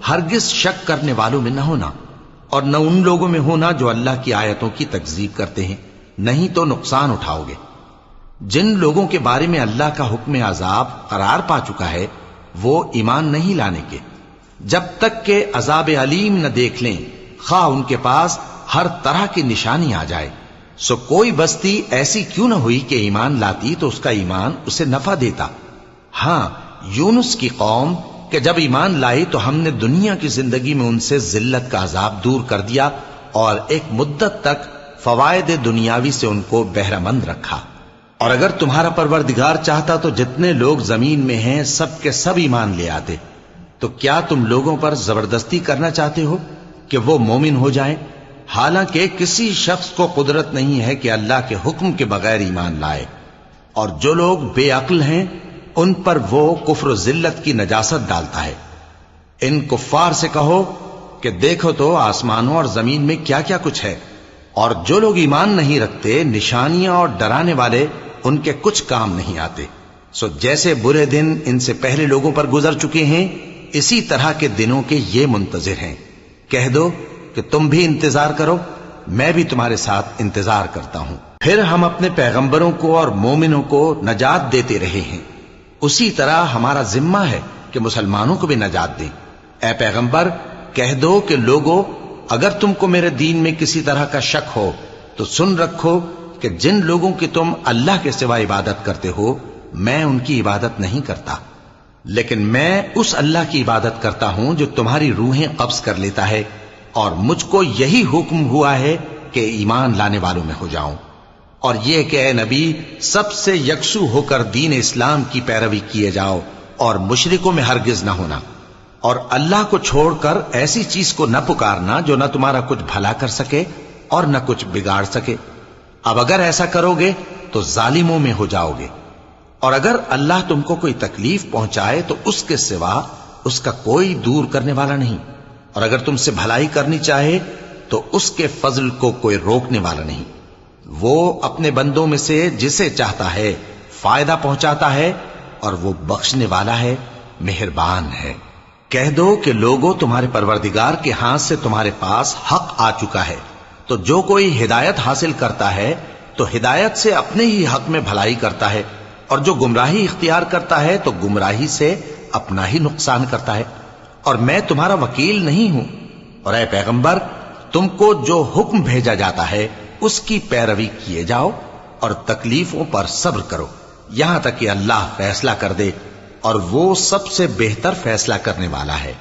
ہرگز شک کرنے والوں میں نہ ہونا، اور نہ ان لوگوں میں ہونا جو اللہ کی آیتوں کی تکذیب کرتے ہیں، نہیں تو نقصان اٹھاؤ گے۔ جن لوگوں کے بارے میں اللہ کا حکم عذاب قرار پا چکا ہے وہ ایمان نہیں لانے کے جب تک کہ عذاب علیم نہ دیکھ لیں، خواہ ان کے پاس ہر طرح کی نشانی آ جائے۔ سو کوئی بستی ایسی کیوں نہ ہوئی کہ ایمان لاتی تو اس کا ایمان اسے نفع دیتا۔ ہاں، یونس کی قوم کہ جب ایمان لائی تو ہم نے دنیا کی زندگی میں ان سے ذلت کا عذاب دور کر دیا اور ایک مدت تک فوائد دنیاوی سے ان کو بہرہ مند رکھا۔ اور اگر تمہارا پروردگار چاہتا تو جتنے لوگ زمین میں ہیں سب کے سب ایمان لے آتے۔ تو کیا تم لوگوں پر زبردستی کرنا چاہتے ہو کہ وہ مومن ہو جائیں؟ حالانکہ کسی شخص کو قدرت نہیں ہے کہ اللہ کے حکم کے بغیر ایمان لائے، اور جو لوگ بے عقل ہیں ان پر وہ کفر و ذلت کی نجاست ڈالتا ہے۔ ان کفار سے کہو کہ دیکھو تو آسمانوں اور زمین میں کیا کیا کچھ ہے، اور جو لوگ ایمان نہیں رکھتے نشانیاں اور ڈرانے والے ان کے کچھ کام نہیں آتے۔ سو جیسے برے دن ان سے پہلے لوگوں پر گزر چکے ہیں، اسی طرح کے دنوں کے یہ منتظر ہیں۔ کہہ دو کہ تم بھی انتظار کرو، میں بھی تمہارے ساتھ انتظار کرتا ہوں۔ پھر ہم اپنے پیغمبروں کو اور مومنوں کو نجات دیتے رہے ہیں، اسی طرح ہمارا ذمہ ہے کہ مسلمانوں کو بھی نجات دیں۔ اے پیغمبر، کہہ دو کہ لوگو، اگر تم کو میرے دین میں کسی طرح کا شک ہو تو سن رکھو کہ جن لوگوں کی تم اللہ کے سوا عبادت کرتے ہو میں ان کی عبادت نہیں کرتا، لیکن میں اس اللہ کی عبادت کرتا ہوں جو تمہاری روحیں قبض کر لیتا ہے، اور مجھ کو یہی حکم ہوا ہے کہ ایمان لانے والوں میں ہو جاؤں، اور یہ کہ اے نبی سب سے یکسو ہو کر دین اسلام کی پیروی کیے جاؤ اور مشرکوں میں ہرگز نہ ہونا، اور اللہ کو چھوڑ کر ایسی چیز کو نہ پکارنا جو نہ تمہارا کچھ بھلا کر سکے اور نہ کچھ بگاڑ سکے۔ اب اگر ایسا کرو گے تو ظالموں میں ہو جاؤ گے، اور اگر اللہ تم کو کوئی تکلیف پہنچائے تو اس کے سوا اس کا کوئی دور کرنے والا نہیں، اور اگر تم سے بھلائی کرنی چاہے تو اس کے فضل کو کوئی روکنے والا نہیں۔ وہ اپنے بندوں میں سے جسے چاہتا ہے فائدہ پہنچاتا ہے، اور وہ بخشنے والا ہے، مہربان ہے۔ کہہ دو کہ لوگوں، تمہارے پروردگار کے ہاتھ سے تمہارے پاس حق آ چکا ہے، تو جو کوئی ہدایت حاصل کرتا ہے تو ہدایت سے اپنے ہی حق میں بھلائی کرتا ہے، اور جو گمراہی اختیار کرتا ہے تو گمراہی سے اپنا ہی نقصان کرتا ہے، اور میں تمہارا وکیل نہیں ہوں۔ اور اے پیغمبر، تم کو جو حکم بھیجا جاتا ہے اس کی پیروی کیے جاؤ اور تکلیفوں پر صبر کرو یہاں تک کہ اللہ فیصلہ کر دے، اور وہ سب سے بہتر فیصلہ کرنے والا ہے۔